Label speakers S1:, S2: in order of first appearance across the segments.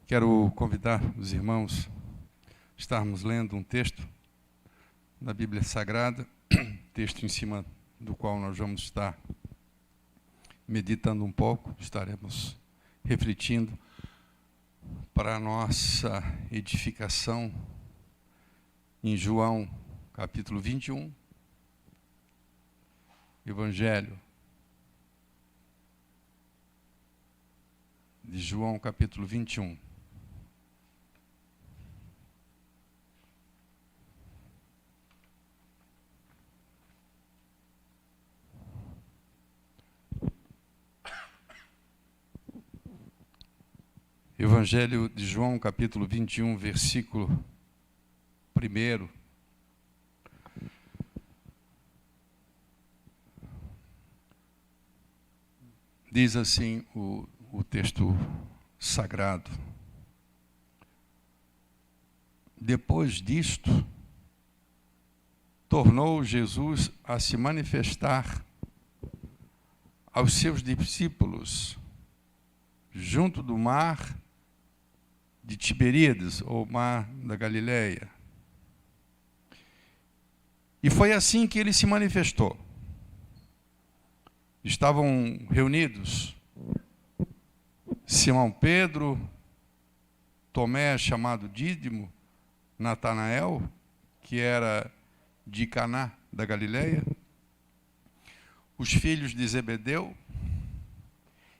S1: Quero convidar os irmãos a estarmos lendo um texto da Bíblia Sagrada, texto em cima do qual nós vamos estar meditando um pouco, estaremos refletindo para a nossa edificação em João, capítulo 21, Evangelho de João, capítulo 21. Evangelho de João, capítulo 21, versículo 1. Diz assim o texto sagrado: depois disto, tornou Jesus a se manifestar aos seus discípulos junto do mar de Tiberíades, ou mar da Galileia. E foi assim que ele se manifestou. Estavam reunidos Simão Pedro, Tomé, chamado Dídimo, Natanael, que era de Caná da Galileia, os filhos de Zebedeu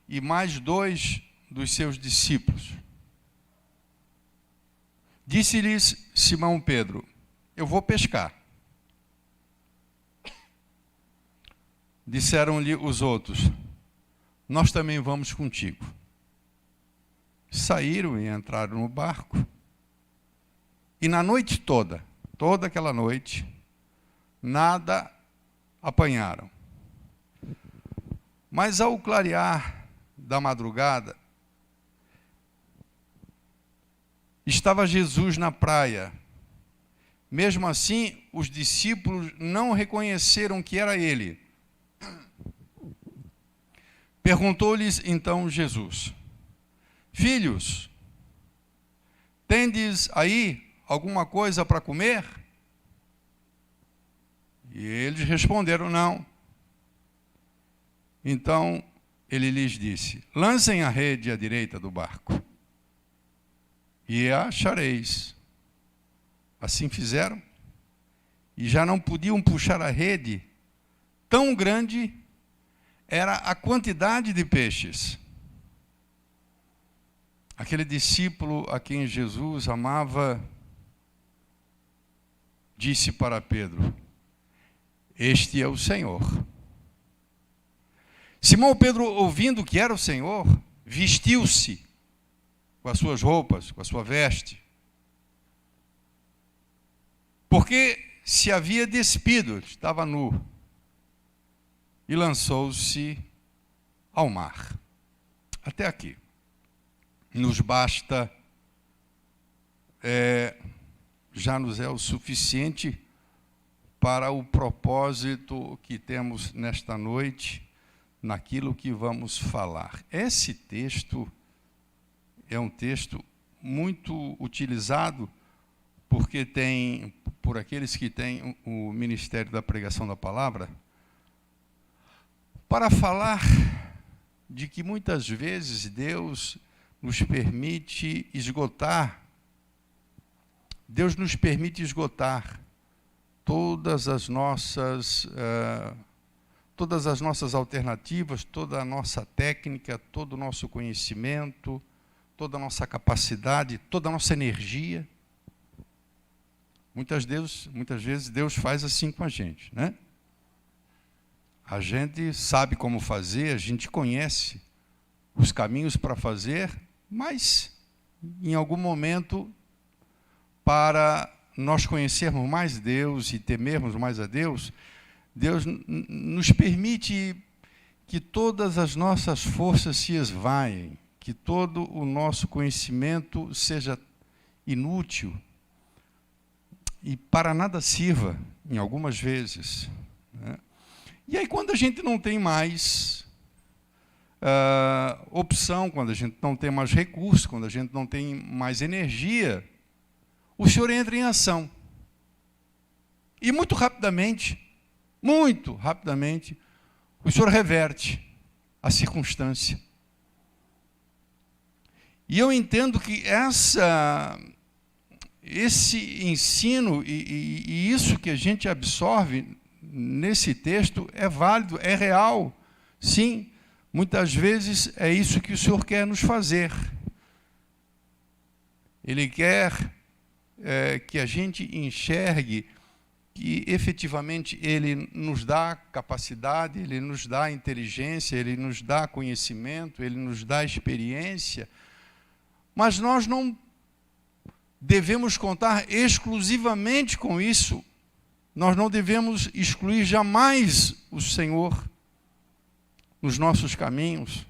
S1: e mais 2 dos seus discípulos. Disse-lhes Simão Pedro: eu vou pescar. Disseram-lhe os outros: nós também vamos contigo. Saíram e entraram no barco, e na noite toda aquela noite, nada apanharam. Mas ao clarear da madrugada, estava Jesus na praia. Mesmo assim, os discípulos não reconheceram que era ele. Perguntou-lhes então Jesus: filhos, tendes aí alguma coisa para comer? E eles responderam: não. Então ele lhes disse: lancem a rede à direita do barco, e a achareis. Assim fizeram, e já não podiam puxar a rede, tão grande era a quantidade de peixes. Aquele discípulo a quem Jesus amava disse para Pedro: este é o Senhor. Simão Pedro, ouvindo que era o Senhor, vestiu-se com as suas roupas, com a sua veste, porque se havia despido, estava nu, e lançou-se ao mar. Até aqui nos basta, já nos é o suficiente para o propósito que temos nesta noite, naquilo que vamos falar. Esse texto é um texto muito utilizado por aqueles que têm o ministério da pregação da palavra, para falar de que muitas vezes Deus nos permite esgotar todas as nossas alternativas, toda a nossa técnica, todo o nosso conhecimento, toda a nossa capacidade, toda a nossa energia. Muitas vezes Deus faz assim com a gente, né? A gente sabe como fazer, a gente conhece os caminhos para fazer, mas em algum momento, para nós conhecermos mais Deus e temermos mais a Deus, Deus nos permite que todas as nossas forças se esvaiem, que todo o nosso conhecimento seja inútil e para nada sirva, em algumas vezes, né? E aí, quando a gente não tem mais opção, quando a gente não tem mais recursos, quando a gente não tem mais energia, o Senhor entra em ação. E muito rapidamente, o Senhor reverte a circunstância. E eu entendo que esse ensino e isso que a gente absorve nesse texto é válido, é real. Sim, muitas vezes é isso que o Senhor quer nos fazer. Ele quer que a gente enxergue que efetivamente Ele nos dá capacidade, Ele nos dá inteligência, Ele nos dá conhecimento, Ele nos dá experiência, mas nós não devemos contar exclusivamente com isso. Nós não devemos excluir jamais o Senhor nos nossos caminhos.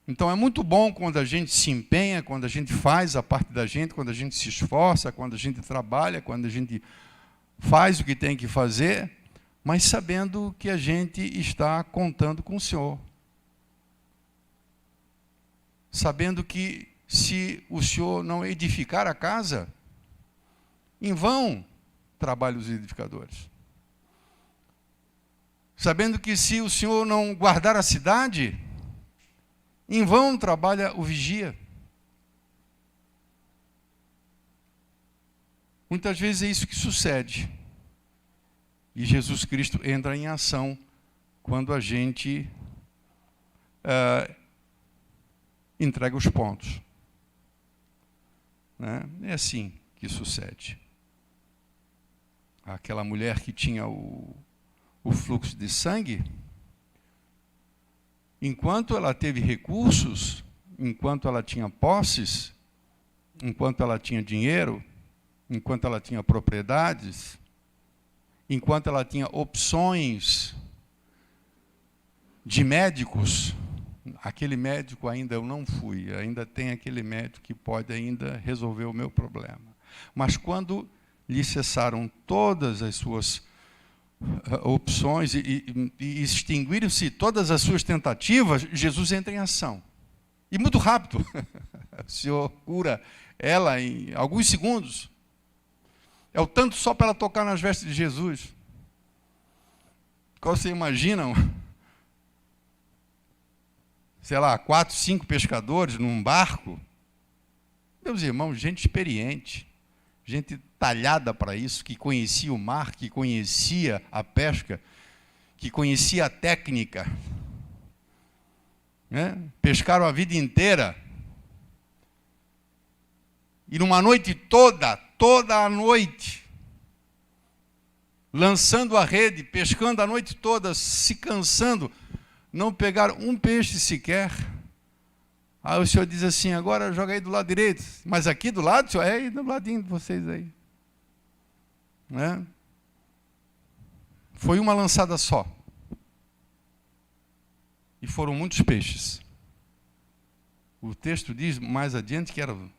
S1: Então é muito bom quando a gente se empenha, quando a gente faz a parte da gente, quando a gente se esforça, quando a gente trabalha, quando a gente faz o que tem que fazer, mas sabendo que a gente está contando com o Senhor. Sabendo que se o Senhor não edificar a casa, em vão trabalham os edificadores. Sabendo que se o Senhor não guardar a cidade, em vão trabalha o vigia. Muitas vezes é isso que sucede. E Jesus Cristo entra em ação quando a gente entrega os pontos. Né? É assim que sucede. Aquela mulher que tinha o fluxo de sangue, enquanto ela teve recursos, enquanto ela tinha posses, enquanto ela tinha dinheiro, enquanto ela tinha propriedades, enquanto ela tinha opções de médicos, aquele médico ainda eu não fui, ainda tem aquele médico que pode ainda resolver o meu problema. Mas quando lhe cessaram todas as suas opções e extinguiram-se todas as suas tentativas, Jesus entra em ação. E muito rápido. O Senhor cura ela em alguns segundos. É o tanto só para ela tocar nas vestes de Jesus. Qual você imagina? Sei lá, 4, 5 pescadores num barco. Meus irmãos, gente experiente, gente talhada para isso, que conhecia o mar, que conhecia a pesca, que conhecia a técnica. Né? Pescaram a vida inteira. E numa noite toda a noite, lançando a rede, pescando a noite toda, se cansando, não pegaram um peixe sequer. Aí o Senhor diz assim, agora joga aí do lado direito. Mas aqui do lado, Senhor, aí do ladinho de vocês aí. Né? Foi uma lançada só. E foram muitos peixes. O texto diz mais adiante que eram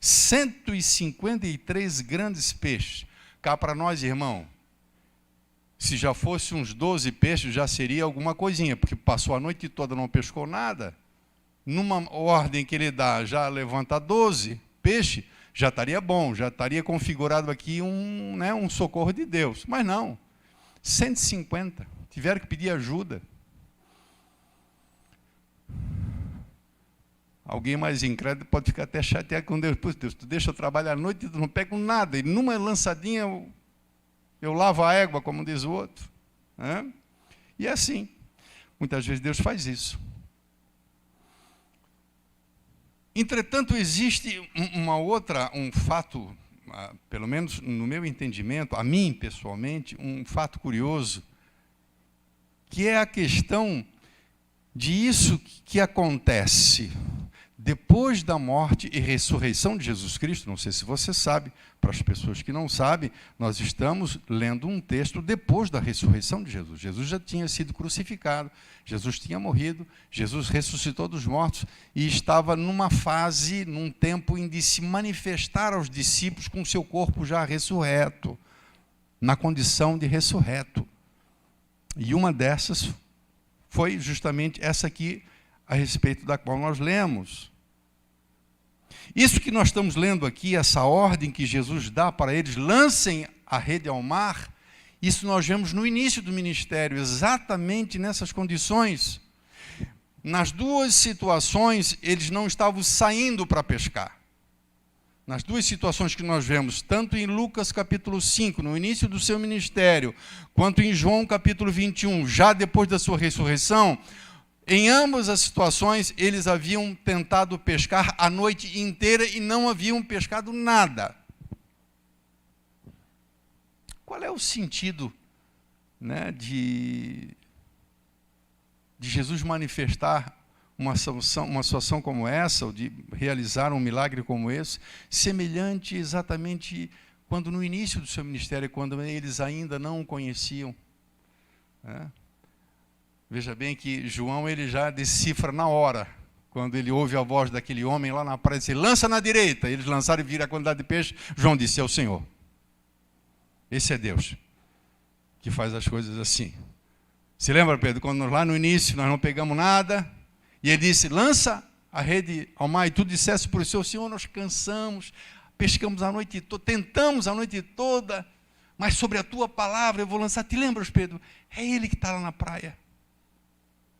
S1: 153 grandes peixes. Cá para nós, irmão, se já fosse uns 12 peixes, já seria alguma coisinha, porque passou a noite toda, não pescou nada. Numa ordem que ele dá, já levanta 12 peixes, já estaria bom, já estaria configurado aqui um socorro de Deus. Mas não, 150, tiveram que pedir ajuda. Alguém mais incrédulo pode ficar até chateado com Deus. Pois Deus, tu deixa eu trabalhar a noite e tu não pego nada. E numa lançadinha eu lavo a égua, como diz o outro. Né? E é assim. Muitas vezes Deus faz isso. Entretanto, existe um fato, pelo menos no meu entendimento, a mim pessoalmente, um fato curioso, que é a questão de isso que acontece depois da morte e ressurreição de Jesus Cristo. Não sei se você sabe, para as pessoas que não sabem, nós estamos lendo um texto depois da ressurreição de Jesus. Jesus já tinha sido crucificado, Jesus tinha morrido, Jesus ressuscitou dos mortos e estava numa fase, num tempo em de se manifestar aos discípulos com o seu corpo já ressurreto, na condição de ressurreto. E uma dessas foi justamente essa aqui, a respeito da qual nós lemos. Isso que nós estamos lendo aqui, essa ordem que Jesus dá para eles, lancem a rede ao mar, isso nós vemos no início do ministério, exatamente nessas condições. Nas duas situações, eles não estavam saindo para pescar. Nas duas situações que nós vemos, tanto em Lucas capítulo 5, no início do seu ministério, quanto em João capítulo 21, já depois da sua ressurreição, em ambas as situações, eles haviam tentado pescar a noite inteira e não haviam pescado nada. Qual é o sentido, né, de Jesus manifestar uma situação como essa, ou de realizar um milagre como esse, semelhante exatamente quando no início do seu ministério, quando eles ainda não o conheciam, né? Veja bem que João ele já decifra na hora, quando ele ouve a voz daquele homem lá na praia, diz, lança na direita. Eles lançaram e viram a quantidade de peixe. João disse, é o Senhor. Esse é Deus, que faz as coisas assim. Se lembra, Pedro, quando lá no início nós não pegamos nada, e ele disse, lança a rede ao mar, e tu disseste por isso, Senhor, nós cansamos, pescamos a noite toda, tentamos a noite toda, mas sobre a tua palavra eu vou lançar. Te lembras, Pedro? É ele que está lá na praia.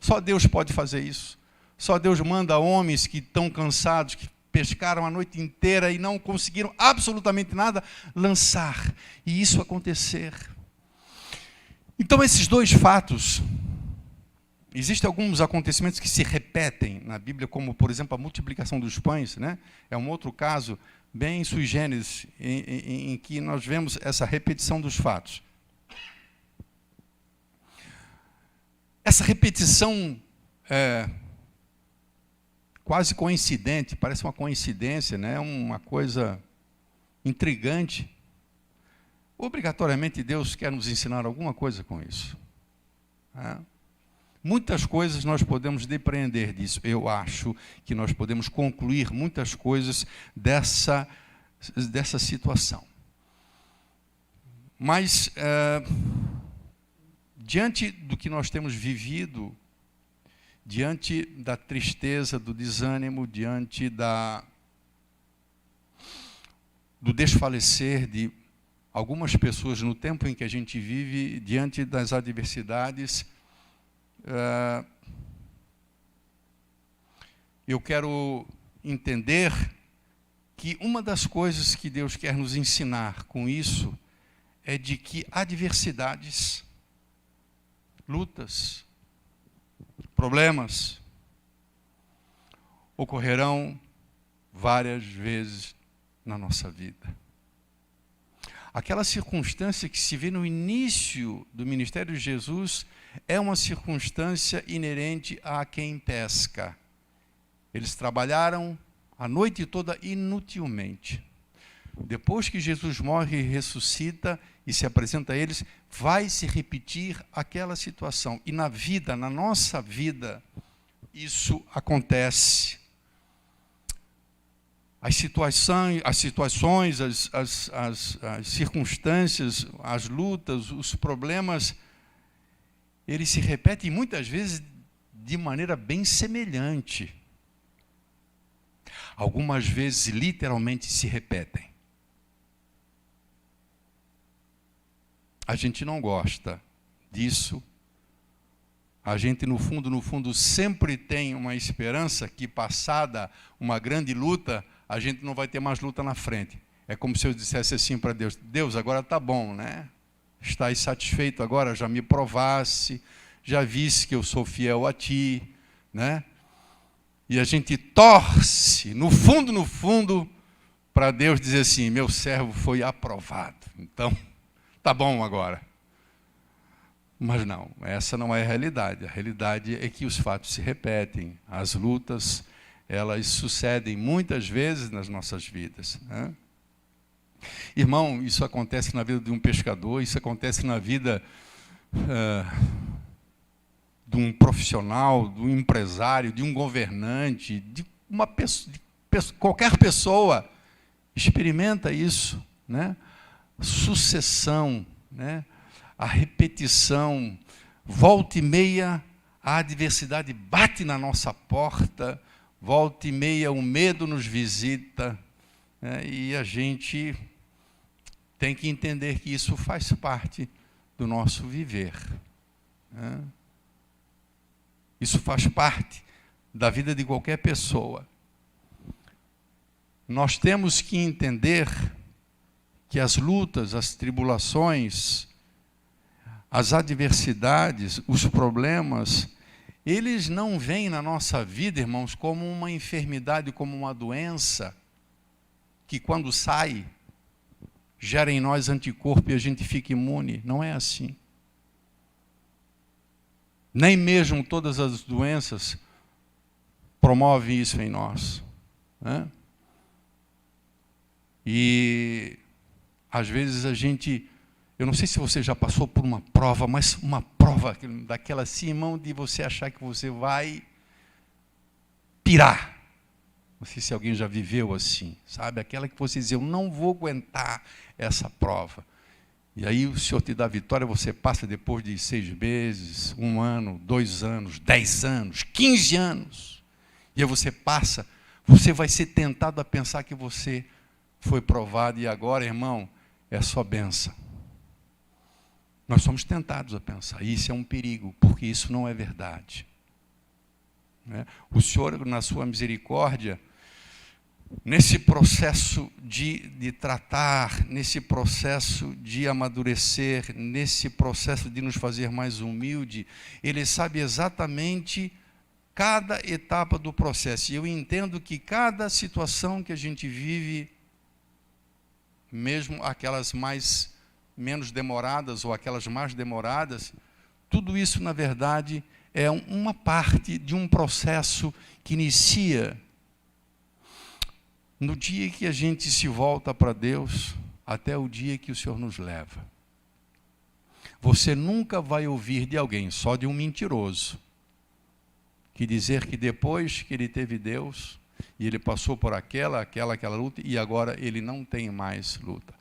S1: Só Deus pode fazer isso. Só Deus manda homens que estão cansados, que pescaram a noite inteira e não conseguiram absolutamente nada, lançar. E isso acontecer. Então, esses dois fatos, existem alguns acontecimentos que se repetem na Bíblia, como, por exemplo, a multiplicação dos pães, né? É um outro caso bem sui generis, em que nós vemos essa repetição dos fatos. Essa repetição quase coincidente, parece uma coincidência, né? Uma coisa intrigante. Obrigatoriamente Deus quer nos ensinar alguma coisa com isso. Muitas coisas nós podemos depreender disso. Eu acho que nós podemos concluir muitas coisas dessa situação. Mas diante do que nós temos vivido, diante da tristeza, do desânimo, diante do desfalecer de algumas pessoas no tempo em que a gente vive, diante das adversidades, eu quero entender que uma das coisas que Deus quer nos ensinar com isso é de que adversidades, lutas, problemas ocorrerão várias vezes na nossa vida. Aquela circunstância que se vê no início do ministério de Jesus é uma circunstância inerente a quem pesca. Eles trabalharam a noite toda inutilmente. Depois que Jesus morre e ressuscita e se apresenta a eles, vai se repetir aquela situação. E na vida, na nossa vida, isso acontece. As situações, as circunstâncias, as lutas, os problemas, eles se repetem muitas vezes de maneira bem semelhante. Algumas vezes literalmente se repetem. A gente não gosta disso. A gente, no fundo, sempre tem uma esperança que, passada uma grande luta, a gente não vai ter mais luta na frente. É como se eu dissesse assim para Deus, Deus, agora está bom, né? Estás satisfeito agora, já me provasse, já visse que eu sou fiel a Ti, né? E a gente torce, no fundo, para Deus dizer assim, meu servo foi aprovado. Então, tá bom agora. Mas não, essa não é a realidade. A realidade é que os fatos se repetem. As lutas, elas sucedem muitas vezes nas nossas vidas, né? Irmão, isso acontece na vida de um pescador, isso acontece na vida de um profissional, de um empresário, de um governante, de uma pessoa, qualquer pessoa experimenta isso, né? Sucessão, né? A repetição, volta e meia, a adversidade bate na nossa porta, volta e meia o medo nos visita, né? E a gente tem que entender que isso faz parte do nosso viver, né? Isso faz parte da vida de qualquer pessoa. Nós temos que entender que as lutas, as tribulações, as adversidades, os problemas, eles não vêm na nossa vida, irmãos, como uma enfermidade, como uma doença, que quando sai, gera em nós anticorpo e a gente fica imune. Não é assim. Nem mesmo todas as doenças promovem isso em nós, né? E às vezes a gente, eu não sei se você já passou por uma prova, mas uma prova daquela assim, irmão, de você achar que você vai pirar. Não sei se alguém já viveu assim, sabe? Aquela que você diz, eu não vou aguentar essa prova. E aí o Senhor te dá vitória, você passa depois de 6 meses, 1 ano, 2 anos, 10 anos, 15 anos. E aí você passa, você vai ser tentado a pensar que você foi provado e agora, irmão, é só bênção. Nós somos tentados a pensar, e isso é um perigo, porque isso não é verdade, né? O Senhor, na sua misericórdia, nesse processo de tratar, nesse processo de amadurecer, nesse processo de nos fazer mais humilde, Ele sabe exatamente cada etapa do processo. E eu entendo que cada situação que a gente vive, mesmo aquelas menos demoradas ou aquelas mais demoradas, tudo isso, na verdade, é uma parte de um processo que inicia no dia que a gente se volta para Deus, até o dia que o Senhor nos leva. Você nunca vai ouvir de alguém, só de um mentiroso, que dizer que depois que ele teve Deus, e ele passou por aquela luta, e agora ele não tem mais luta.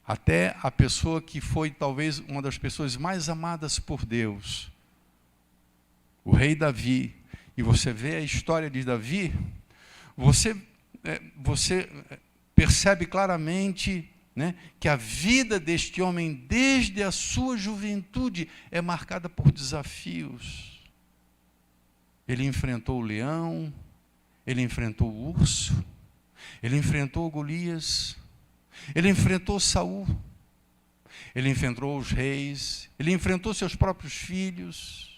S1: Até a pessoa que foi talvez uma das pessoas mais amadas por Deus, o rei Davi, e você vê a história de Davi, você percebe claramente, né, que a vida deste homem, desde a sua juventude, é marcada por desafios. Ele enfrentou o leão, ele enfrentou o urso, ele enfrentou Golias, ele enfrentou Saul, ele enfrentou os reis, ele enfrentou seus próprios filhos.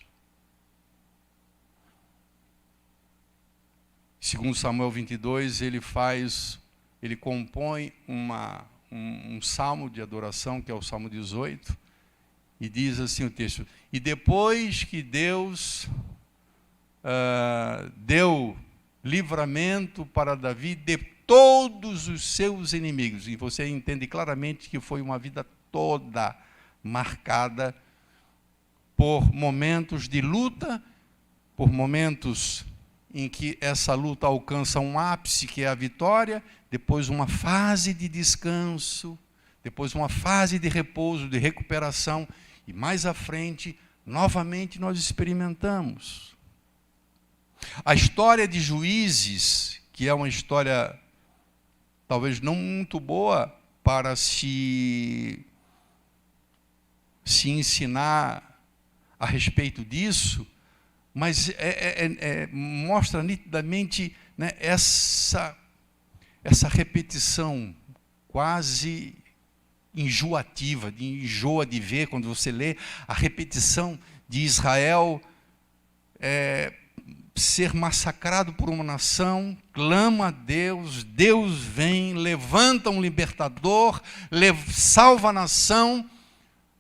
S1: Segundo Samuel 22, ele compõe um salmo de adoração, que é o Salmo 18, e diz assim o texto: e depois que Deus deu livramento para Davi de todos os seus inimigos, e você entende claramente que foi uma vida toda marcada por momentos de luta, por momentos em que essa luta alcança um ápice, que é a vitória, depois uma fase de descanso, depois uma fase de repouso, de recuperação, e mais à frente, novamente nós experimentamos. A história de Juízes, que é uma história talvez não muito boa para se ensinar a respeito disso, mas mostra nitidamente, né, essa repetição quase enjoativa, enjoa de ver quando você lê a repetição de Israel ser massacrado por uma nação, clama a Deus, Deus vem, levanta um libertador, salva a nação,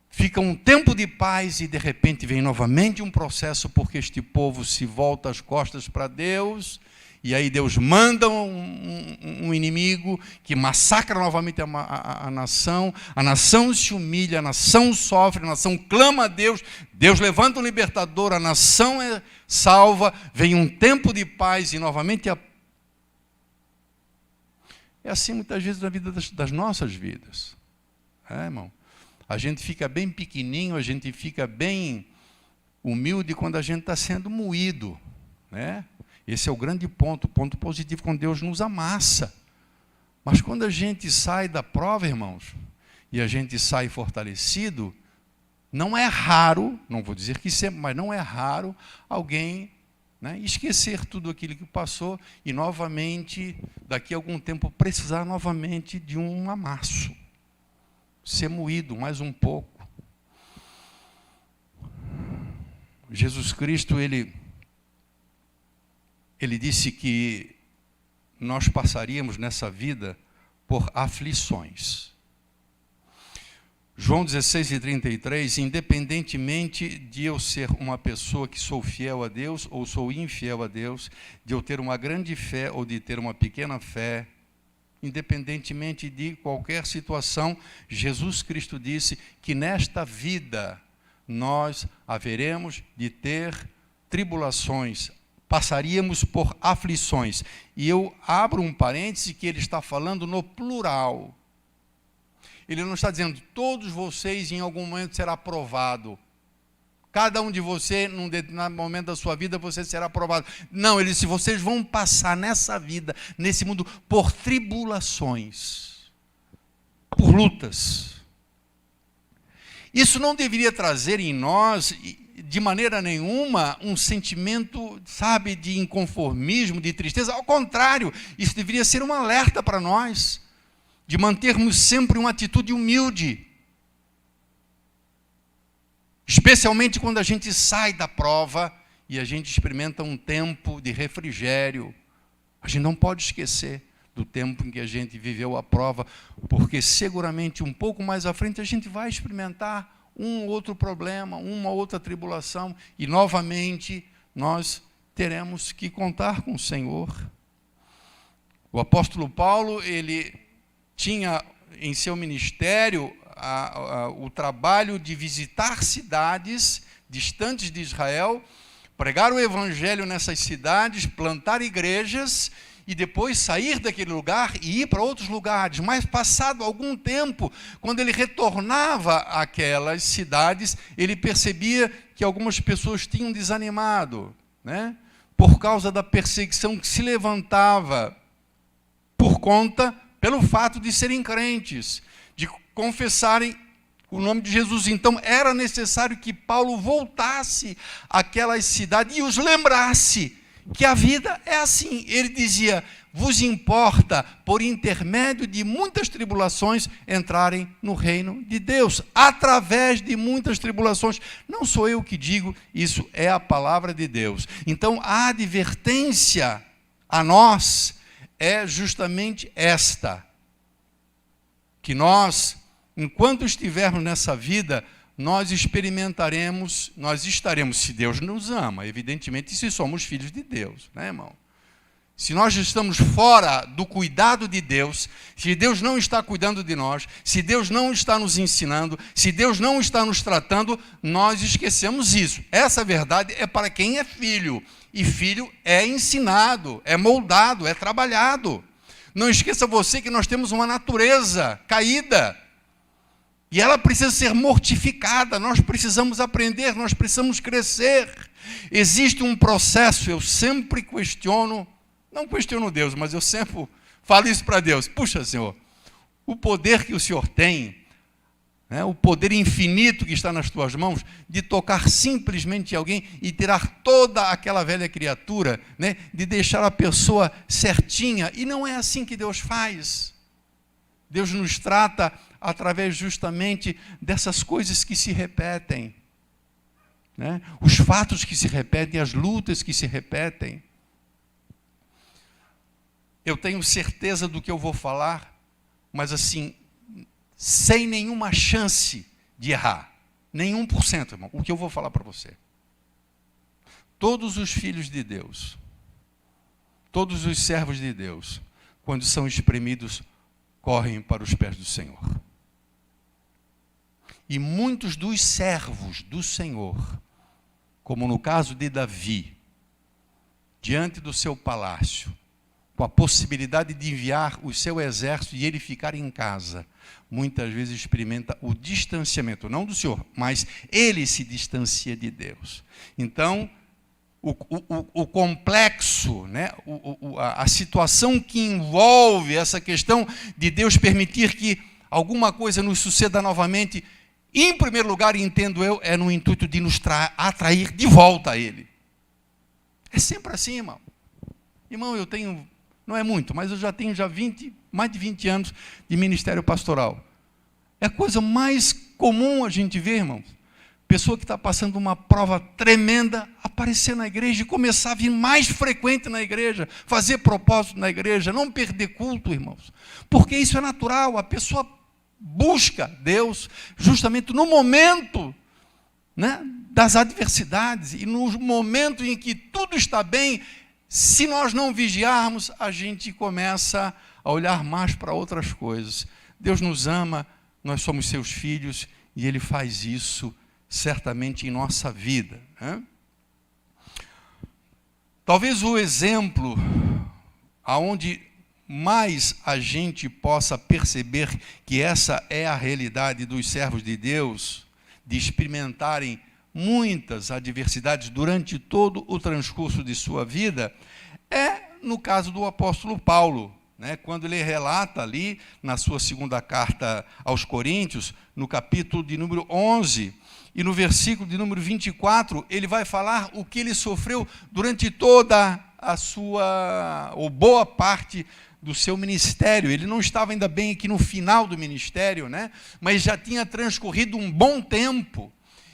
S1: fica um tempo de paz e de repente vem novamente um processo, porque este povo se volta as costas para Deus, e aí Deus manda um inimigo que massacra novamente a nação se humilha, a nação sofre, a nação clama a Deus, Deus levanta um libertador, a nação é salva, vem um tempo de paz e novamente é assim muitas vezes na vida das nossas vidas, irmão. A gente fica bem pequenininho, a gente fica bem humilde quando a gente está sendo moído, né? Esse é o grande ponto, o ponto positivo, quando Deus nos amassa. Mas quando a gente sai da prova, irmãos, e a gente sai fortalecido, não é raro, não vou dizer que sempre, mas não é raro alguém, né, esquecer tudo aquilo que passou e novamente, daqui a algum tempo, precisar novamente de um amasso. Ser moído mais um pouco. Jesus Cristo, ele disse que nós passaríamos nessa vida por aflições. João 16:33, independentemente de eu ser uma pessoa que sou fiel a Deus ou sou infiel a Deus, de eu ter uma grande fé ou de ter uma pequena fé, independentemente de qualquer situação, Jesus Cristo disse que nesta vida nós haveremos de ter tribulações, passaríamos por aflições. E eu abro um parêntese que ele está falando no plural. Ele não está dizendo, todos vocês em algum momento será provado. Cada um de vocês, num determinado momento da sua vida, você será provado. Não, ele disse, vocês vão passar nessa vida, nesse mundo, por tribulações, por lutas. Isso não deveria trazer em nós, de maneira nenhuma, um sentimento, sabe, de inconformismo, de tristeza. Ao contrário, isso deveria ser um alerta para nós, de mantermos sempre uma atitude humilde. Especialmente quando a gente sai da prova e a gente experimenta um tempo de refrigério. A gente não pode esquecer do tempo em que a gente viveu a prova, porque seguramente um pouco mais à frente a gente vai experimentar um outro problema, uma outra tribulação, e novamente nós teremos que contar com o Senhor. O apóstolo Paulo, ele tinha em seu ministério o trabalho de visitar cidades distantes de Israel, pregar o evangelho nessas cidades, plantar igrejas e depois sair daquele lugar e ir para outros lugares. Mas passado algum tempo, quando ele retornava àquelas cidades, ele percebia que algumas pessoas tinham desanimado, né? Por causa da perseguição que se levantava pelo fato de serem crentes, de confessarem o nome de Jesus. Então, era necessário que Paulo voltasse àquelas cidades e os lembrasse que a vida é assim. Ele dizia, vos importa, por intermédio de muitas tribulações, entrarem no reino de Deus, através de muitas tribulações. Não sou eu que digo, isso é a palavra de Deus. Então, a advertência a nós é justamente esta, que nós, enquanto estivermos nessa vida, nós experimentaremos, nós estaremos, se Deus nos ama, evidentemente, se somos filhos de Deus, né, irmão? Se nós estamos fora do cuidado de Deus, se Deus não está cuidando de nós, se Deus não está nos ensinando, se Deus não está nos tratando, nós esquecemos isso. Essa verdade é para quem é filho. E filho é ensinado, é moldado, é trabalhado. Não esqueça você que nós temos uma natureza caída. E ela precisa ser mortificada, nós precisamos aprender, nós precisamos crescer. Existe um processo, eu sempre questiono, não questiono Deus, mas eu sempre falo isso para Deus. Puxa, Senhor, o poder que o Senhor tem, né, o poder infinito que está nas tuas mãos, de tocar simplesmente alguém e tirar toda aquela velha criatura, né, de deixar a pessoa certinha. E não é assim que Deus faz. Deus nos trata através justamente dessas coisas que se repetem, né? Os fatos que se repetem, as lutas que se repetem. Eu tenho certeza do que eu vou falar, mas assim, sem nenhuma chance de errar, nenhum por cento, irmão, o que eu vou falar para você. Todos os filhos de Deus, todos os servos de Deus, quando são espremidos, correm para os pés do Senhor. E muitos dos servos do Senhor, como no caso de Davi, diante do seu palácio, com a possibilidade de enviar o seu exército e ele ficar em casa, muitas vezes experimenta o distanciamento, não do Senhor, mas ele se distancia de Deus. Então, o complexo, né? A situação que envolve essa questão de Deus permitir que alguma coisa nos suceda novamente, em primeiro lugar, entendo eu, é no intuito de nos atrair de volta a Ele. É sempre assim, irmão. Irmão, eu tenho, não é muito, mas eu já tenho mais de 20 anos de ministério pastoral. É a coisa mais comum a gente ver, irmãos. Pessoa que está passando uma prova tremenda, aparecer na igreja e começar a vir mais frequente na igreja, fazer propósito na igreja, não perder culto, irmãos. Porque isso é natural, a pessoa busca Deus justamente no momento, né, das adversidades, e no momento em que tudo está bem, se nós não vigiarmos, a gente começa a olhar mais para outras coisas. Deus nos ama, nós somos seus filhos, e Ele faz isso certamente em nossa vida, né? Talvez o exemplo aonde mais a gente possa perceber que essa é a realidade dos servos de Deus, de experimentarem muitas adversidades durante todo o transcurso de sua vida, é no caso do apóstolo Paulo, né? Quando ele relata ali na sua segunda carta aos Coríntios, no capítulo de número 11, e no versículo de número 24, ele vai falar o que ele sofreu durante toda a sua, ou boa parte do seu ministério. Ele não estava ainda bem aqui no final do ministério, né? Mas já tinha transcorrido um bom tempo.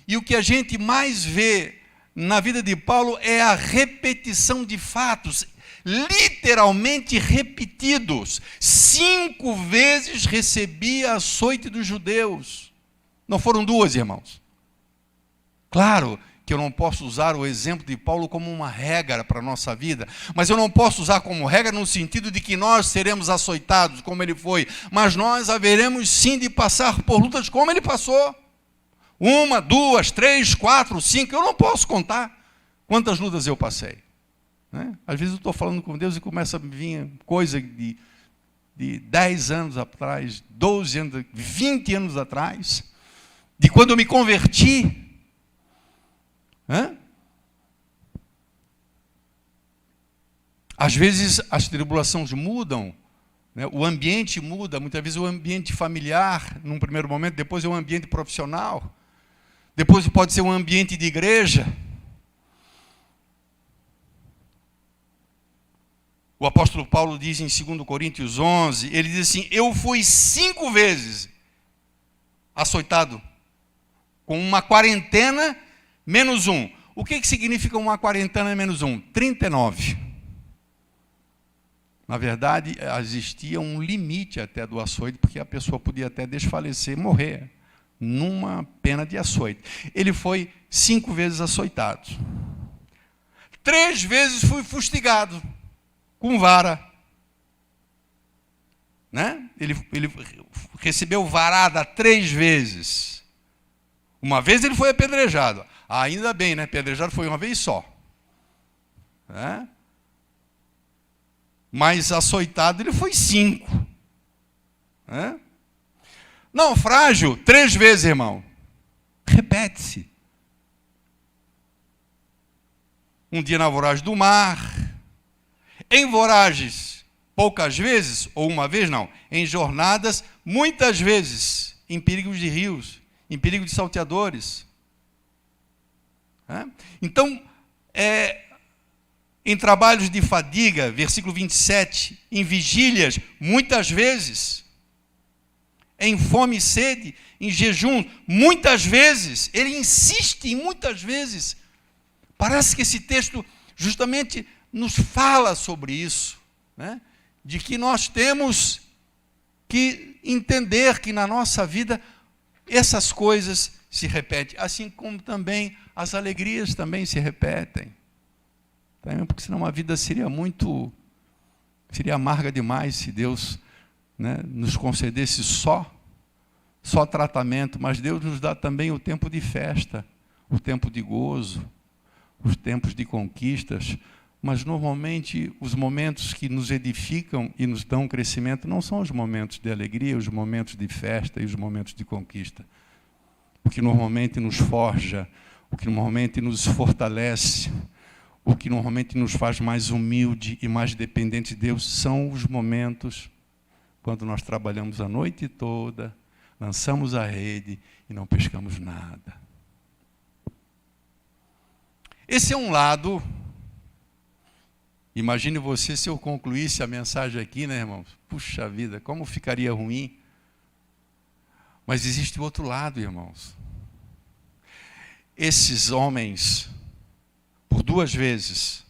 S1: E o que a gente mais vê na vida de Paulo é a repetição de fatos, literalmente repetidos. 5 vezes recebia açoite dos judeus. Não foram 2, irmãos. Claro que eu não posso usar o exemplo de Paulo como uma regra para a nossa vida, mas eu não posso usar como regra no sentido de que nós seremos açoitados como ele foi, mas nós haveremos sim de passar por lutas como ele passou. 1, 2, 3, 4, 5, eu não posso contar quantas lutas eu passei, né? Às vezes eu estou falando com Deus e começa a vir coisa de 10 anos atrás, 12 anos, 20 anos atrás, de quando eu me converti. Às vezes as tribulações mudam, né? O ambiente muda, muitas vezes o ambiente familiar, num primeiro momento, depois é um ambiente profissional, depois pode ser um ambiente de igreja. O apóstolo Paulo diz em 2 Coríntios 11, ele diz assim: eu fui 5 vezes açoitado, com uma quarentena menos 1. O que significa uma quarentena menos 1? 39. Na verdade, existia um limite até do açoite, porque a pessoa podia até desfalecer, morrer, numa pena de açoite. Ele foi 5 vezes açoitado. 3 vezes fui fustigado, com vara. Né? Ele recebeu varada 3 vezes. Uma vez ele foi apedrejado. Ainda bem, né? Apedrejado foi uma vez só. Né? Mas açoitado ele foi 5. Né? Naufrágio, 3 vezes, irmão. Repete-se. Um dia na voragem do mar. Em voragens, poucas vezes, ou uma vez não. Em jornadas, muitas vezes. Em perigos de rios, em perigo de salteadores. Então, em trabalhos de fadiga, versículo 27, em vigílias, muitas vezes, em fome e sede, em jejum, muitas vezes, ele insiste em muitas vezes. Parece que esse texto justamente nos fala sobre isso, né? De que nós temos que entender que na nossa vida essas coisas se repetem, assim como também as alegrias também se repetem. Porque senão a vida seria amarga demais se Deus, né, nos concedesse só tratamento, mas Deus nos dá também o tempo de festa, o tempo de gozo, os tempos de conquistas. Mas, normalmente, os momentos que nos edificam e nos dão crescimento não são os momentos de alegria, os momentos de festa e os momentos de conquista. O que normalmente nos forja, o que normalmente nos fortalece, o que normalmente nos faz mais humilde e mais dependente de Deus, são os momentos quando nós trabalhamos a noite toda, lançamos a rede e não pescamos nada. Esse é um lado. Imagine você se eu concluísse a mensagem aqui, né, irmãos? Puxa vida, como ficaria ruim. Mas existe o outro lado, irmãos. Esses homens, por duas vezes,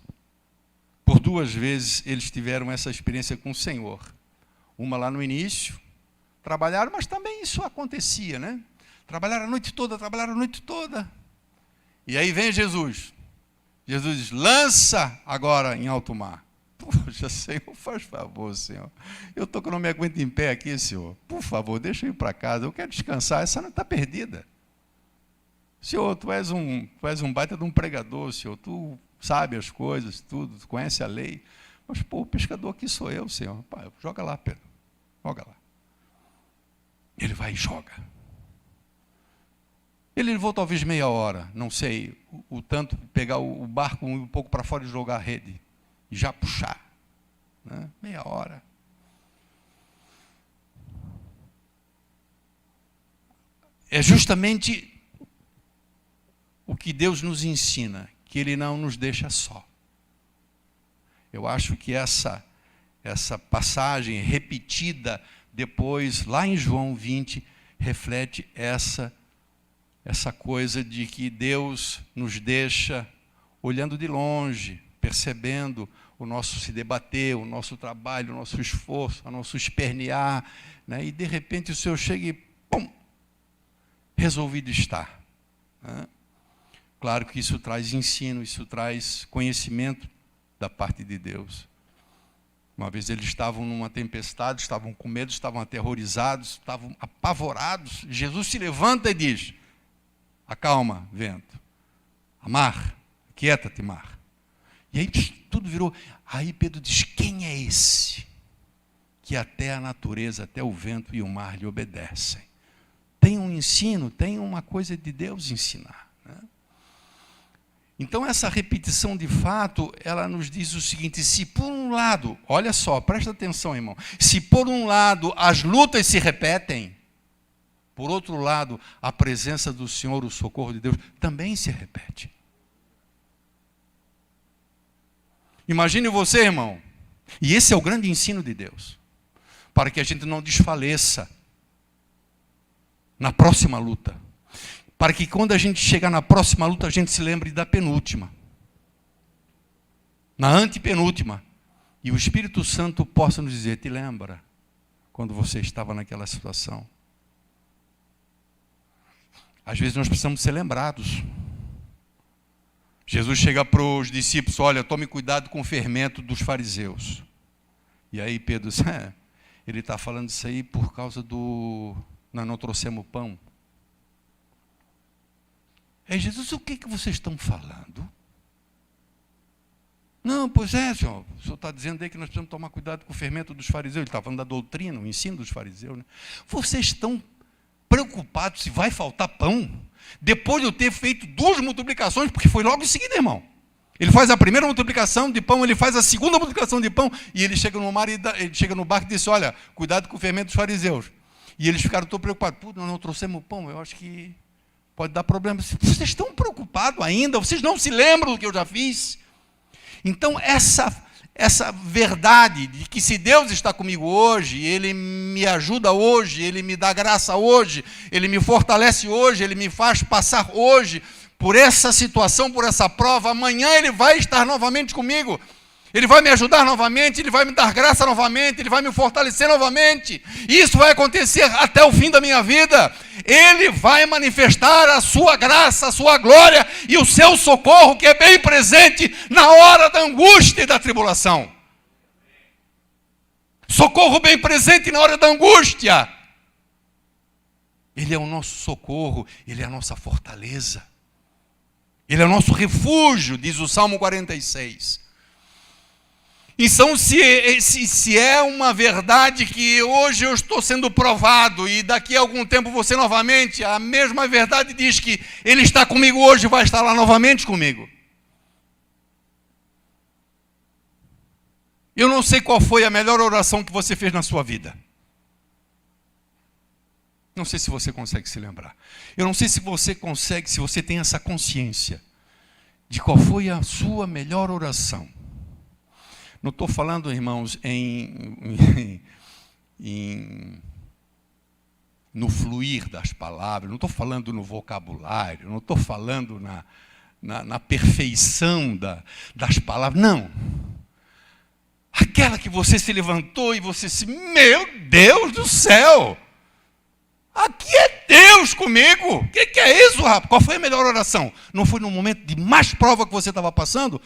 S1: eles tiveram essa experiência com o Senhor. Uma lá no início, trabalharam, mas também isso acontecia, né? Trabalharam a noite toda. E aí vem Jesus. Jesus diz, lança agora em alto mar. Poxa, Senhor, faz favor, Senhor. Eu estou que não me aguento em pé aqui, Senhor. Por favor, deixa eu ir para casa. Eu quero descansar. Essa não está perdida. Senhor, tu és um baita de um pregador, Senhor. Tu sabe as coisas, tudo. Tu conhece a lei. Mas, pô, o pescador aqui sou eu, Senhor. Pá, joga lá, Pedro. Joga lá. Ele vai e joga. Ele levou talvez meia hora, não sei, o tanto, pegar o barco um pouco para fora e jogar a rede. E já puxar. Né? Meia hora. É justamente o que Deus nos ensina, que Ele não nos deixa só. Eu acho que essa passagem repetida depois, lá em João 20, reflete essa coisa de que Deus nos deixa olhando de longe, percebendo o nosso se debater, o nosso trabalho, o nosso esforço, o nosso espernear, né? E de repente o Senhor chega e, pum, resolvido está. Né? Claro que isso traz ensino, isso traz conhecimento da parte de Deus. Uma vez eles estavam numa tempestade, estavam com medo, estavam aterrorizados, estavam apavorados. Jesus se levanta e diz, acalma, vento. Mar, quieta-te, mar. E aí tudo virou. Aí Pedro diz, quem é esse? Que até a natureza, até o vento e o mar lhe obedecem. Tem um ensino, tem uma coisa de Deus ensinar. Né? Então essa repetição de fato, ela nos diz o seguinte, se por um lado, olha só, presta atenção, irmão. Se por um lado as lutas se repetem, por outro lado, a presença do Senhor, o socorro de Deus, também se repete. Imagine você, irmão, e esse é o grande ensino de Deus, para que a gente não desfaleça na próxima luta, para que quando a gente chegar na próxima luta, a gente se lembre da penúltima, na antepenúltima, e o Espírito Santo possa nos dizer, te lembra, quando você estava naquela situação? Às vezes nós precisamos ser lembrados. Jesus chega para os discípulos, olha, tome cuidado com o fermento dos fariseus. E aí Pedro diz, ele está falando isso aí por causa do... Nós não trouxemos pão. Aí Jesus, o que vocês estão falando? Não, pois é, senhor. O senhor está dizendo aí que nós precisamos tomar cuidado com o fermento dos fariseus. Ele está falando da doutrina, o ensino dos fariseus. Né? Vocês estão preocupados se vai faltar pão? Depois de eu ter feito 2 multiplicações, porque foi logo em seguida, irmão. Ele faz a primeira multiplicação de pão, ele faz a segunda multiplicação de pão, e ele chega no mar, ele chega no barco e diz, olha, cuidado com o fermento dos fariseus. E eles ficaram tão preocupados, pô, nós não trouxemos pão, eu acho que pode dar problema. Vocês estão preocupados ainda? Vocês não se lembram do que eu já fiz? Então, essa verdade de que se Deus está comigo hoje, Ele me ajuda hoje, Ele me dá graça hoje, Ele me fortalece hoje, Ele me faz passar hoje por essa situação, por essa prova, amanhã Ele vai estar novamente comigo. Ele vai me ajudar novamente, Ele vai me dar graça novamente, Ele vai me fortalecer novamente. E isso vai acontecer até o fim da minha vida. Ele vai manifestar a sua graça, a sua glória e o seu socorro, que é bem presente na hora da angústia e da tribulação. Socorro bem presente na hora da angústia. Ele é o nosso socorro, Ele é a nossa fortaleza. Ele é o nosso refúgio, diz o Salmo 46. Então, se é uma verdade que hoje eu estou sendo provado e daqui a algum tempo você novamente, a mesma verdade diz que Ele está comigo hoje e vai estar lá novamente comigo. Eu não sei qual foi a melhor oração que você fez na sua vida. Não sei se você consegue se lembrar. Eu não sei se você consegue, se você tem essa consciência de qual foi a sua melhor oração. Não estou falando, irmãos, no fluir das palavras, não estou falando no vocabulário, não estou falando na perfeição das palavras, não. Aquela que você se levantou e você disse, meu Deus do céu, aqui é Deus comigo. O que é isso, rapaz? Qual foi a melhor oração? Não foi no momento de mais prova que você estava passando?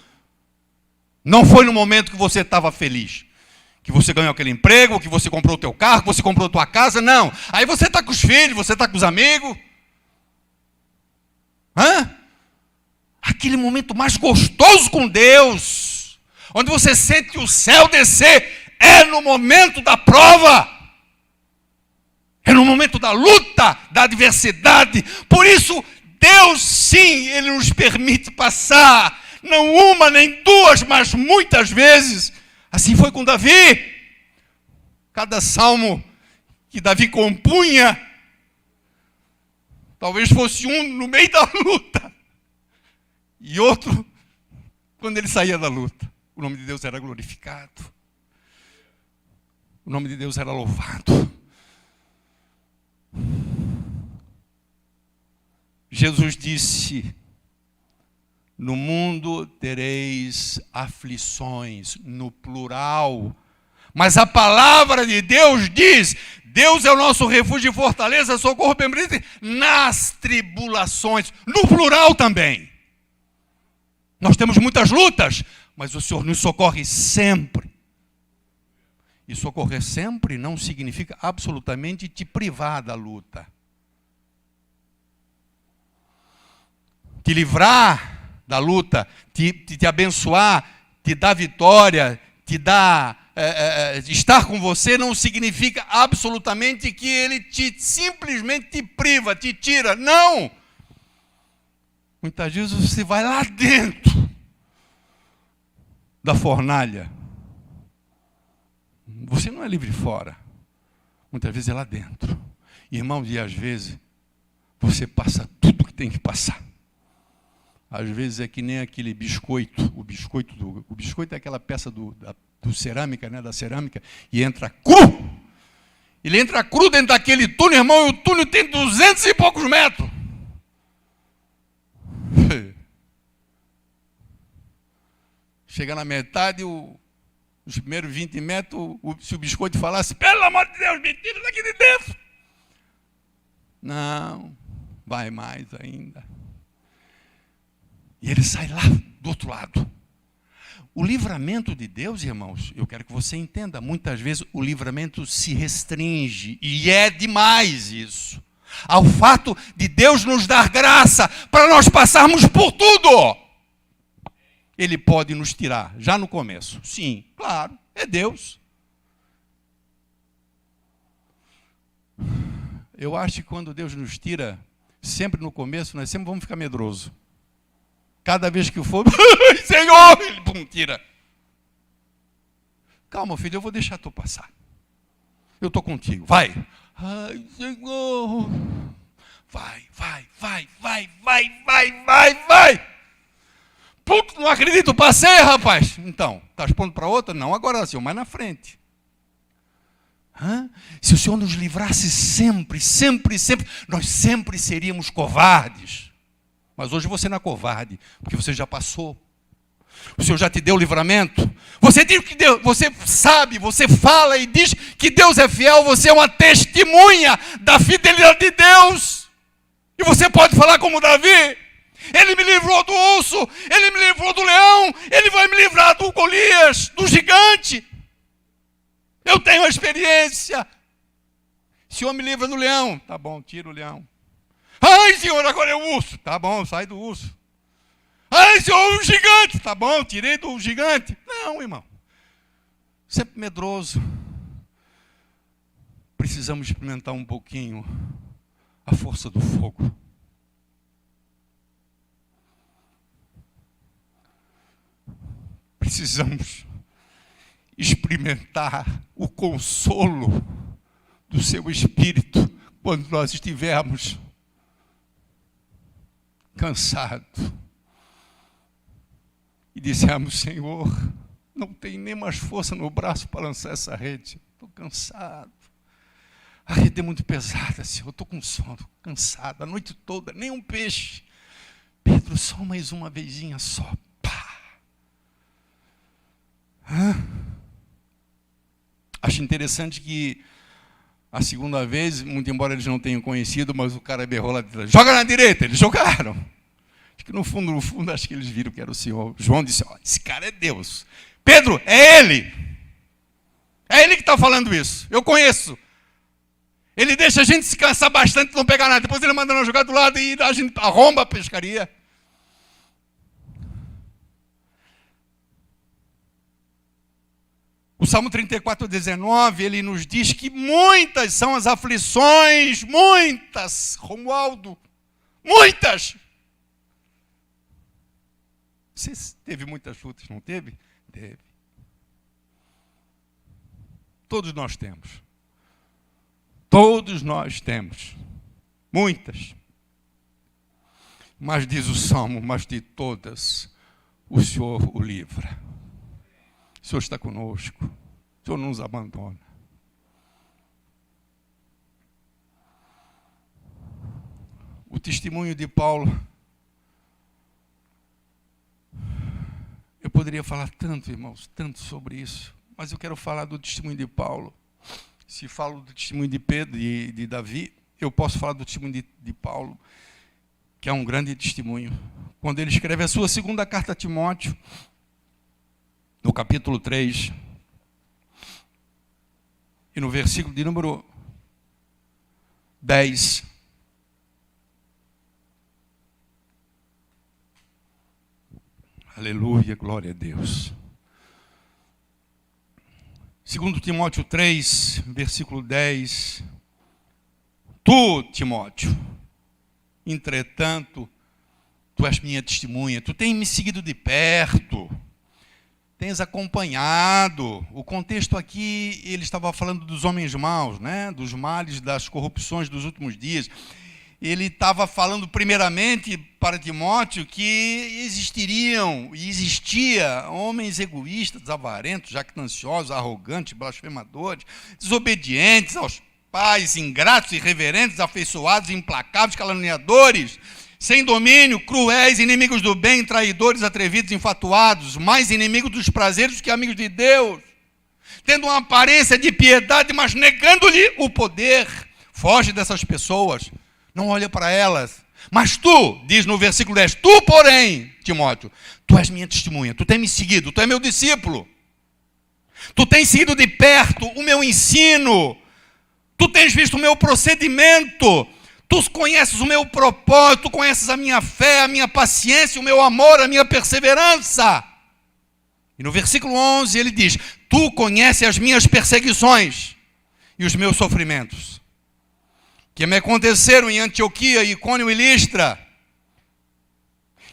S1: Não foi no momento que você estava feliz, que você ganhou aquele emprego, que você comprou o teu carro, que você comprou a tua casa, não. Aí você está com os filhos, você está com os amigos. Aquele momento mais gostoso com Deus, onde você sente o céu descer, é no momento da prova. É no momento da luta, da adversidade. Por isso, Deus sim, Ele nos permite passar, não uma nem duas, mas muitas vezes. Assim foi com Davi. Cada salmo que Davi compunha, talvez fosse um no meio da luta, e outro quando ele saía da luta. O nome de Deus era glorificado. O nome de Deus era louvado. Jesus disse, no mundo tereis aflições, no plural. Mas a palavra de Deus diz, Deus é o nosso refúgio e fortaleza, socorro permanente nas tribulações, no plural também. Nós temos muitas lutas, mas o Senhor nos socorre sempre. E socorrer sempre não significa absolutamente te privar da luta. Te livrar da luta, te abençoar, te dar vitória, te dar, estar com você não significa absolutamente que Ele simplesmente te priva, te tira. Não! Muitas vezes você vai lá dentro da fornalha. Você não é livre fora. Muitas vezes é lá dentro. Irmãos, e às vezes você passa tudo que tem que passar. Às vezes é que nem aquele biscoito. O biscoito é aquela peça do cerâmica, né, da cerâmica, e entra cru. Ele entra cru dentro daquele túnel, irmão, e o túnel tem 200 e poucos metros. Chega na metade, os primeiros 20 metros, se o biscoito falasse, pelo amor de Deus, me tira daqui de dentro. Não, vai mais ainda. E ele sai lá do outro lado. O livramento de Deus, irmãos, eu quero que você entenda, muitas vezes o livramento se restringe, e é demais isso, ao fato de Deus nos dar graça para nós passarmos por tudo. Ele pode nos tirar, já no começo. Sim, claro, é Deus. Eu acho que quando Deus nos tira, sempre no começo, nós sempre vamos ficar medrosos. Cada vez que for, Senhor, ele pum, tira. Calma, filho, eu vou deixar tu passar. Eu estou contigo, vai. Ai, Senhor. Vai. Putz, não acredito, passei, rapaz. Então, estás pondo para outra? Não, agora, Senhor, mais na frente. Se o Senhor nos livrasse sempre, nós sempre seríamos covardes. Mas hoje você não é covarde, porque você já passou. O Senhor já te deu o livramento. Você diz que Deus, você sabe, você fala e diz que Deus é fiel, você é uma testemunha da fidelidade de Deus. E você pode falar como Davi, Ele me livrou do urso, Ele me livrou do leão, Ele vai me livrar do Golias, do gigante. Eu tenho a experiência. O Senhor me livra do leão. Tá bom, tira o leão. Ai, Senhor, agora é o urso. Tá bom, sai do urso. Ai, Senhor, o gigante. Tá bom, tirei do gigante. Não, irmão. sempre medroso. Precisamos experimentar um pouquinho a força do fogo. Precisamos experimentar o consolo do seu Espírito quando nós estivermos cansados e dissermos: Senhor, não tenho nem mais força no braço para lançar essa rede, estou cansado. A rede é muito pesada, Senhor, estou com sono, cansado, a noite toda, nem um peixe. Pedro, só mais uma vezinha só. Acho interessante que a segunda vez, muito embora eles não tenham conhecido, mas o cara berrou lá dentro: joga na direita. Eles jogaram. Acho que no fundo, acho que eles viram que era o Senhor. João disse: ó, esse cara é Deus. Pedro, é ele. É ele que está falando isso. Eu conheço. Ele deixa a gente se cansar bastante, não pegar nada. Depois ele manda nós jogar do lado e a gente arromba a pescaria. O Salmo 34, 19, ele nos diz que muitas são as aflições, muitas, Romualdo, muitas. Você teve muitas lutas, não teve? Teve. Todos nós temos. Todos nós temos. Muitas. Mas diz o Salmo, mas de todas o Senhor o livra. O Senhor está conosco. O Senhor não nos abandona. O testemunho de Paulo. Eu poderia falar tanto, irmãos, tanto sobre isso. Mas eu quero falar do testemunho de Paulo. Se falo do testemunho de Pedro e de Davi, eu posso falar do testemunho de Paulo, que é um grande testemunho. Quando ele escreve a sua segunda carta a Timóteo, no capítulo 3, e no versículo de número 10, aleluia, glória a Deus. 2 Timóteo 3, versículo 10, tu, Timóteo, entretanto, tu és minha testemunha, tu tens me seguido de perto, tens acompanhado. O contexto aqui, ele estava falando dos homens maus, né? Dos males, das corrupções dos últimos dias. Ele estava falando primeiramente para Timóteo que existia homens egoístas, avarentos, jactanciosos, arrogantes, blasfemadores, desobedientes aos pais, ingratos, irreverentes, afeiçoados, implacáveis, caluniadores, sem domínio, cruéis, inimigos do bem, traidores, atrevidos, infatuados, mais inimigos dos prazeres do que amigos de Deus, tendo uma aparência de piedade, mas negando-lhe o poder. Foge dessas pessoas, não olha para elas. Mas tu, diz no versículo 10, tu, porém, Timóteo, tu és minha testemunha, tu tens me seguido, tu és meu discípulo, tu tens seguido de perto o meu ensino, tu tens visto o meu procedimento, tu conheces o meu propósito, tu conheces a minha fé, a minha paciência, o meu amor, a minha perseverança. E no versículo 11 ele diz, tu conheces as minhas perseguições e os meus sofrimentos, que me aconteceram em Antioquia, Icônio e Listra,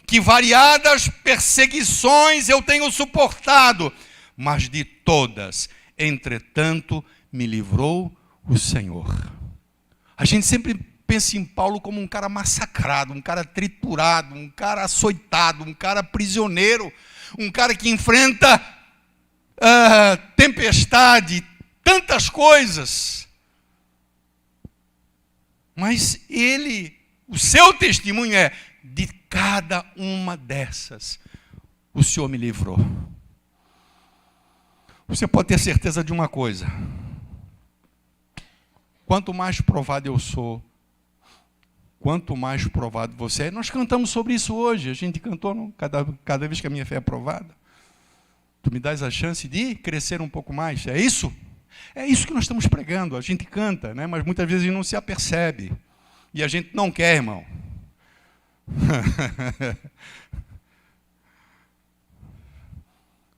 S1: que variadas perseguições eu tenho suportado, mas de todas, entretanto, me livrou o Senhor. A gente sempre pensa em Paulo como um cara massacrado, um cara triturado, um cara açoitado, um cara prisioneiro, um cara que enfrenta tempestade, tantas coisas. Mas o seu testemunho é, de cada uma dessas, o Senhor me livrou. Você pode ter certeza de uma coisa, quanto mais provado eu sou, quanto mais provado você é. Nós cantamos sobre isso hoje, a gente cantou cada vez que a minha fé é provada. Tu me dás a chance de crescer um pouco mais, é isso? É isso que nós estamos pregando, a gente canta, né? Mas muitas vezes não se apercebe. E a gente não quer, irmão.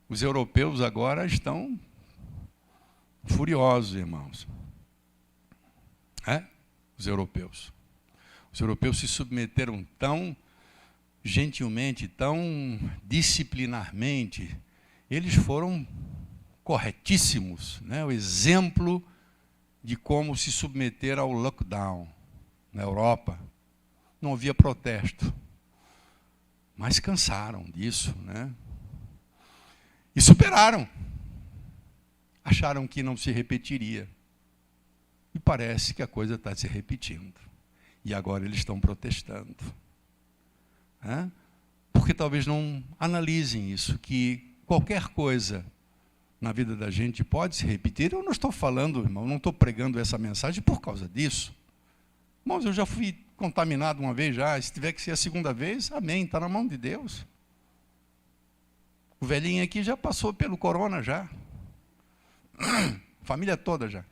S1: Os europeus agora estão furiosos, irmãos. Os europeus. Os europeus se submeteram tão gentilmente, tão disciplinarmente. Eles foram corretíssimos, né? O exemplo de como se submeter ao lockdown na Europa. Não havia protesto, mas cansaram disso, né? E superaram. Acharam que não se repetiria. E parece que a coisa está se repetindo. E agora eles estão protestando. Porque talvez não analisem isso, que qualquer coisa na vida da gente pode se repetir. Eu não estou falando, irmão, não estou pregando essa mensagem por causa disso. Irmãos, eu já fui contaminado uma vez já, se tiver que ser a segunda vez, amém, está na mão de Deus. O velhinho aqui já passou pelo corona já. Família toda já.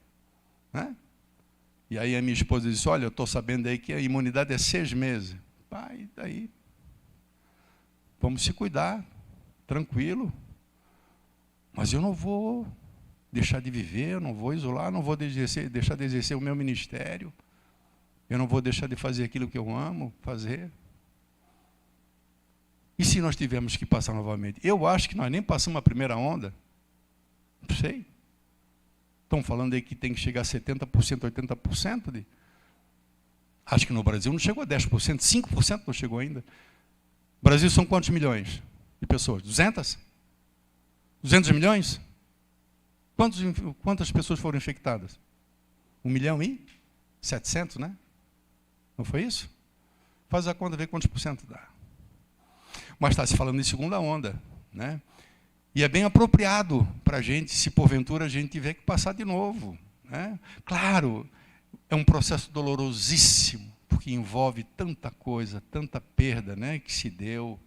S1: E aí a minha esposa disse, olha, eu estou sabendo aí que a imunidade é 6 meses. Pai, daí, vamos se cuidar, tranquilo. Mas eu não vou deixar de viver, eu não vou isolar, não vou deixar de exercer o meu ministério. Eu não vou deixar de fazer aquilo que eu amo fazer. E se nós tivermos que passar novamente? Eu acho que nós nem passamos a primeira onda. Não sei. Estão falando aí que tem que chegar a 70%, 80%. Acho que no Brasil não chegou a 10%, 5% não chegou ainda. O Brasil são quantos milhões de pessoas? 200? 200 milhões? Quantas pessoas foram infectadas? 1.700.000, né? Não foi isso? Faz a conta, vê quantos por cento dá. Mas está se falando em segunda onda, né? E é bem apropriado para a gente, se porventura a gente tiver que passar de novo, né? Claro, é um processo dolorosíssimo, porque envolve tanta coisa, tanta perda, né, que se deu,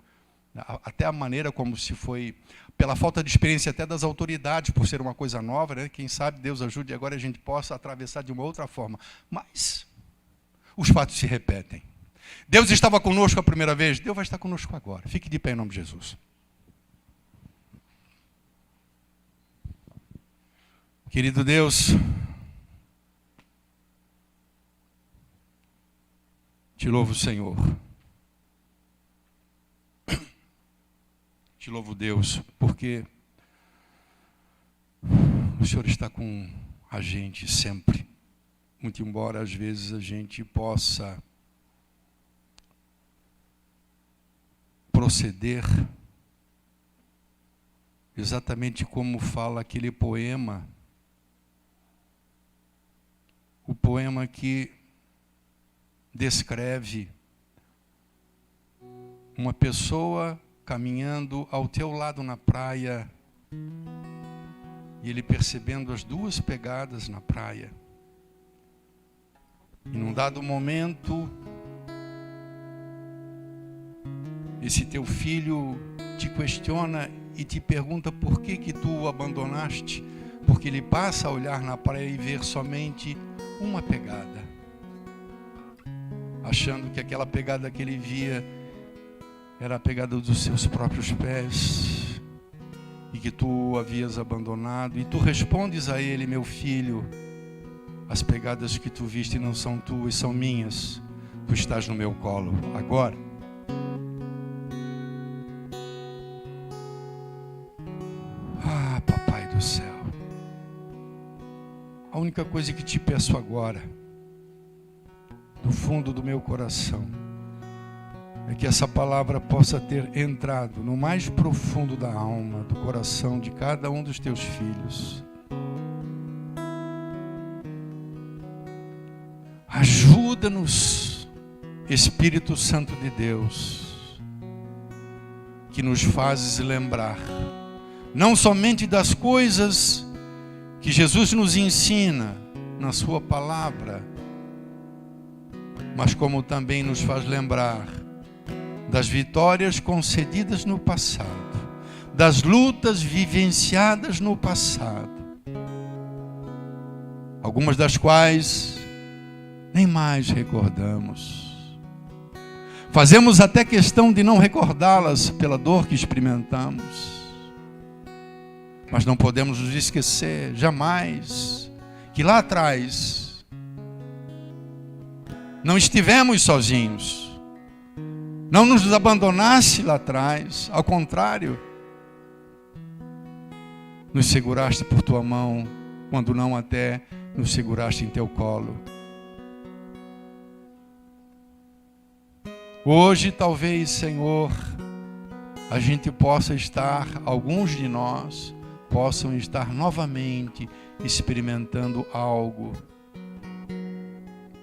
S1: até a maneira como se foi, pela falta de experiência até das autoridades, por ser uma coisa nova, né? Quem sabe Deus ajude agora a gente possa atravessar de uma outra forma. Mas os fatos se repetem. Deus estava conosco a primeira vez, Deus vai estar conosco agora. Fique de pé em nome de Jesus. Querido Deus, te louvo, Senhor. Te louvo, Deus, porque o Senhor está com a gente sempre. Muito embora às vezes a gente possa proceder exatamente como fala aquele poema, o poema que descreve uma pessoa caminhando ao teu lado na praia e ele percebendo as 2 pegadas na praia. E num dado momento, esse teu filho te questiona e te pergunta por que tu o abandonaste, porque ele passa a olhar na praia e ver somente uma pegada, achando que aquela pegada que ele via era a pegada dos seus próprios pés e que tu o havias abandonado. E tu respondes a ele, meu filho, as pegadas que tu viste não são tuas, são minhas. Tu estás no meu colo agora. Ah, papai do céu, a única coisa que te peço agora, do fundo do meu coração, é que essa palavra possa ter entrado no mais profundo da alma, do coração de cada um dos teus filhos. Ajuda-nos, Espírito Santo de Deus, que nos fazes lembrar, não somente das coisas que Jesus nos ensina na sua palavra, mas como também nos faz lembrar das vitórias concedidas no passado, das lutas vivenciadas no passado, algumas das quais nem mais recordamos. Fazemos até questão de não recordá-las pela dor que experimentamos. Mas não podemos nos esquecer jamais que lá atrás não estivemos sozinhos. Não nos abandonaste lá atrás, ao contrário, nos seguraste por tua mão, quando não até nos seguraste em teu colo. Hoje, talvez, Senhor, a gente possa estar, alguns de nós possam estar novamente experimentando algo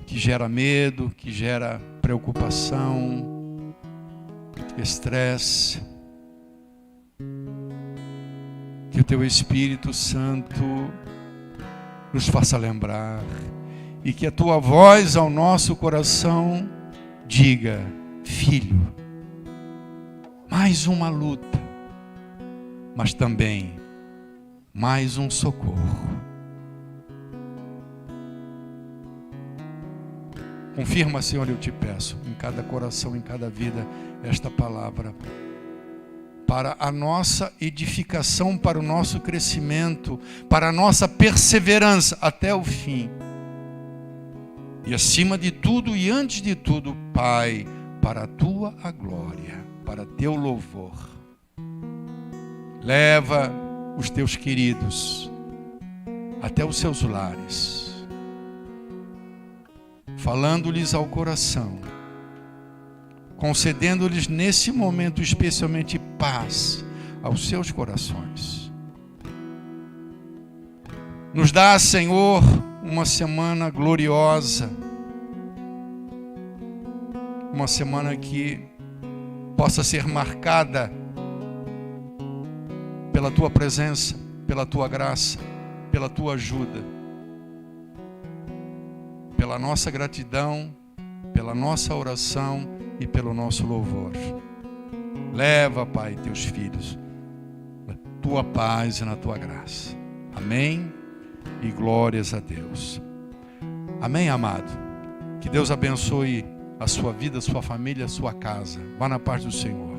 S1: que gera medo, que gera preocupação, estresse. Que o teu Espírito Santo nos faça lembrar e que a tua voz ao nosso coração diga: filho, mais uma luta, mas também mais um socorro. Confirma, Senhor, eu te peço, em cada coração, em cada vida, esta palavra, para a nossa edificação, para o nosso crescimento, para a nossa perseverança até o fim. E acima de tudo e antes de tudo, Pai, para a tua glória, para teu louvor. Leva os teus queridos até os seus lares, falando-lhes ao coração, concedendo-lhes nesse momento especialmente paz aos seus corações. Nos dá, Senhor, uma semana gloriosa, uma semana que possa ser marcada pela tua presença, pela tua graça, pela tua ajuda, pela nossa gratidão, pela nossa oração e pelo nosso louvor. Leva, Pai, teus filhos na tua paz e na tua graça. Amém? E glórias a Deus. Amém, amado? Que Deus abençoe a sua vida, a sua família, a sua casa. Vá na paz do Senhor.